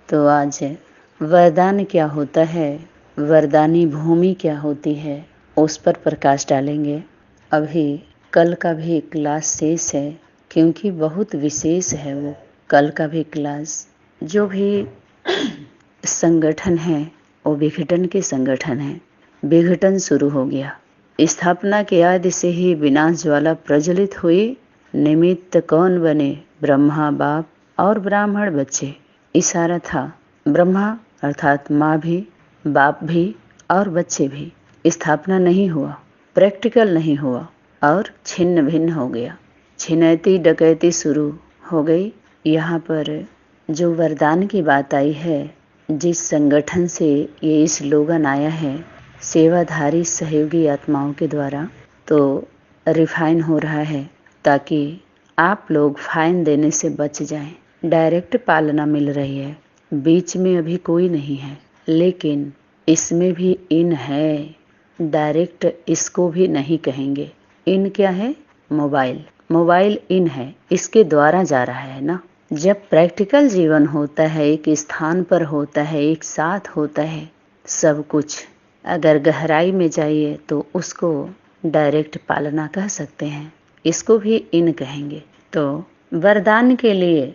तो आज वरदान क्या होता है, वरदानी भूमि क्या होती है, उस पर प्रकाश डालेंगे। अभी कल का भी क्लास शेष है, क्योंकि बहुत विशेष है वो कल का भी क्लास। जो भी संगठन है वो विघटन के संगठन है। विघटन शुरू हो गया। स्थापना के आदि से ही विनाश ज्वाला प्रज्वलित हुई। निमित्त कौन बने? ब्रह्मा बाप और ब्राह्मण बच्चे। इशारा था ब्रह्मा अर्थात माँ भी, बाप भी और बच्चे भी। स्थापना नहीं हुआ, प्रैक्टिकल नहीं हुआ और छिन्न भिन्न हो गया। छिनैती डकैती शुरू हो गई। यहाँ पर जो वरदान की बात आई है, जिस संगठन से ये स्लोगन आया है, सेवाधारी सहयोगी आत्माओं के द्वारा, तो रिफाइन हो रहा है ताकि आप लोग फाइन देने से बच जाएं। डायरेक्ट पालना मिल रही है, बीच में अभी कोई नहीं है, लेकिन इसमें भी इन है। डायरेक्ट इसको भी नहीं कहेंगे। इन क्या है? मोबाइल। मोबाइल इन है, इसके द्वारा जा रहा है ना। जब प्रैक्टिकल जीवन होता है, एक स्थान पर होता है, एक साथ होता है सब कुछ, अगर गहराई में जाइए तो उसको डायरेक्ट पालना कह सकते हैं, इसको भी इन कहेंगे। तो वरदान के लिए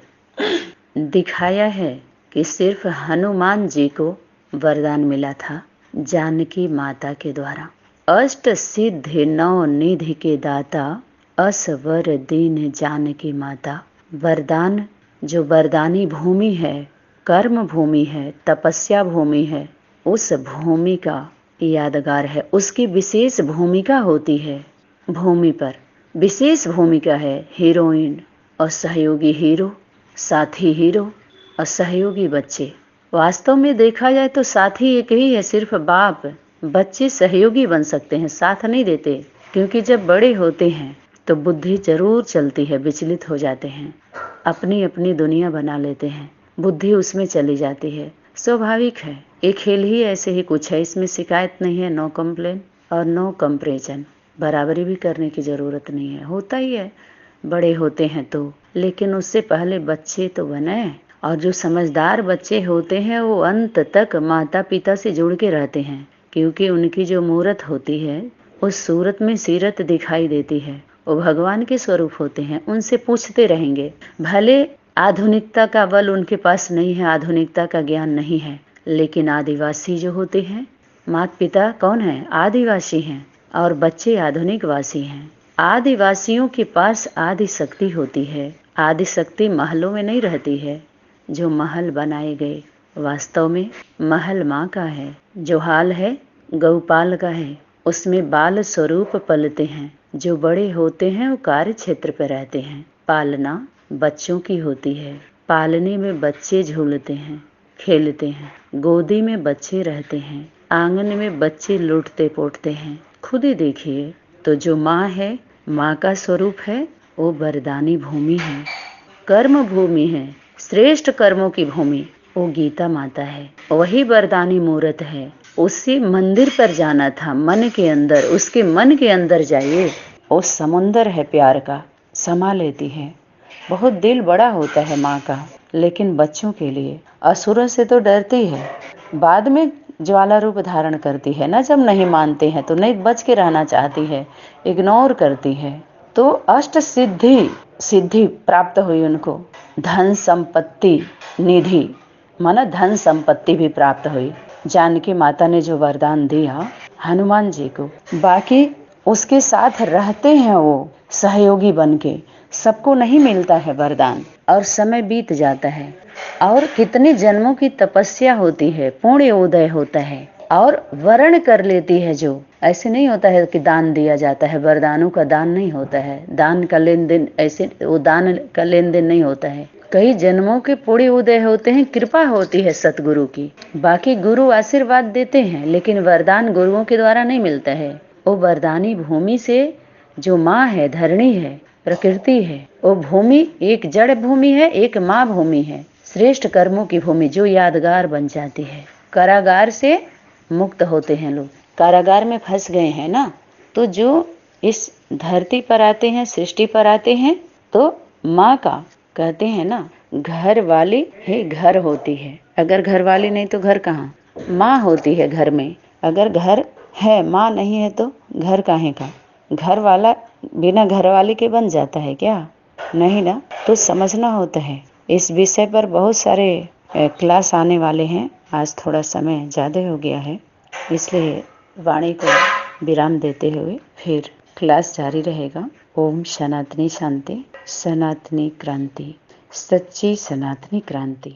दिखाया है कि सिर्फ हनुमान जी को वरदान मिला था जानकी माता के द्वारा। अष्ट सिद्धि नौ निधि के दाता, असवर दीन जानकी माता। वरदान जो वरदानी भूमि है, कर्म भूमि है, तपस्या भूमि है, उस भूमि का यादगार है। उसकी विशेष भूमिका होती है। भूमि पर विशेष भूमिका है। हीरोइन और सहयोगी हीरो, साथी हीरो और सहयोगी बच्चे। वास्तव में देखा जाए तो साथी एक ही है, सिर्फ बाप। बच्चे सहयोगी बन सकते हैं, साथ नहीं देते, क्योंकि जब बड़े होते हैं तो बुद्धि जरूर चलती है, विचलित हो जाते हैं, अपनी अपनी दुनिया बना लेते हैं, बुद्धि उसमें चली जाती है। स्वाभाविक है, ये खेल ही ऐसे ही कुछ है। इसमें शिकायत नहीं है, नो कंप्लेन और नो कंपेरिजन। बराबरी भी करने की ज़रूरत नहीं है, होता ही है बड़े होते हैं तो। लेकिन उससे पहले बच्चे तो बने, और जो समझदार बच्चे होते हैं वो अंत तक माता पिता से जुड़ के रहते हैं, क्योंकि उनकी जो मूरत होती है उस सूरत में सीरत दिखाई देती है। वो भगवान के स्वरूप होते हैं, उनसे पूछते रहेंगे। भले आधुनिकता का बल उनके पास नहीं है, आधुनिकता का ज्ञान नहीं है, लेकिन आदिवासी जो होते हैं, माता पिता कौन है? आदिवासी हैं, और बच्चे आधुनिक वासी हैं। आदिवासियों के पास आदि शक्ति होती है। आदि शक्ति महलों में नहीं रहती है। जो महल बनाए गए, वास्तव में महल माँ का है। जो हाल है गौपाल का है, उसमें बाल स्वरूप पलते हैं। जो बड़े होते हैं वो कार्य क्षेत्र पर रहते हैं। पालना बच्चों की होती है। पालने में बच्चे झूलते हैं, खेलते हैं, गोदी में बच्चे रहते हैं, आंगन में बच्चे लूटते पोटते हैं। खुद ही देखिए तो जो माँ है, माँ का स्वरूप है, वो वरदानी भूमि है, कर्म भूमि है, श्रेष्ठ कर्मों की भूमि, वो गीता माता है। वही वरदानी मूर्त है। उसी मंदिर पर जाना था, मन के अंदर, उसके मन के अंदर जाइए, वो समुंदर है प्यार का, समा लेती है। बहुत दिल बड़ा होता है माँ का, लेकिन बच्चों के लिए असुरों से तो डरती है, बाद में ज्वाला रूप धारण करती है ना। जब नहीं मानते हैं तो नहीं, बच के रहना चाहती है, इग्नोर करती है। तो अष्ट सिद्धि प्राप्त हुई उनको। धन संपत्ति निधि माना धन संपत्ति भी प्राप्त हुई। जानकी माता ने जो वरदान दिया हनुमान जी को, बाकी उसके साथ रहते हैं वो सहयोगी बनके। सबको नहीं मिलता है वरदान, और समय बीत जाता है, और कितने जन्मों की तपस्या होती है, पुण्य उदय होता है, और वर्ण कर लेती है। जो ऐसे नहीं होता है कि दान दिया जाता है, वरदानों का दान नहीं होता है, दान का लेन देन ऐसे, वो दान का लेन देन नहीं होता है। कई जन्मों के पुण्य उदय होते हैं, कृपा होती है सतगुरु की। बाकी गुरु आशीर्वाद देते हैं, लेकिन वरदान गुरुओं के द्वारा नहीं मिलता है। वो वरदानी भूमि से, जो माँ है, धरणी है, प्रकृति है, वो भूमि एक जड़ भूमि है, एक माँ भूमि है, श्रेष्ठ कर्मों की भूमि, जो यादगार बन जाती है। कारागार से मुक्त होते हैं लोग, कारागार में फंस गए हैं ना, तो जो इस धरती पर आते हैं, सृष्टि पर आते हैं, तो माँ का कहते हैं ना, घर वाली ही घर होती है। अगर घर वाली नहीं तो घर कहाँ? माँ होती है घर में। अगर घर है, माँ नहीं है तो घर काहे का? घर वाला बिना घर वाली के बन जाता है क्या? नहीं ना। तो समझना होता है। इस विषय पर बहुत सारे क्लास आने वाले हैं। आज थोड़ा समय ज़्यादा हो गया है, इसलिए वाणी को विराम देते हुए फिर क्लास जारी रहेगा। ओम सनातनी शांति, सनातनी क्रांति, सच्ची सनातनी क्रांति।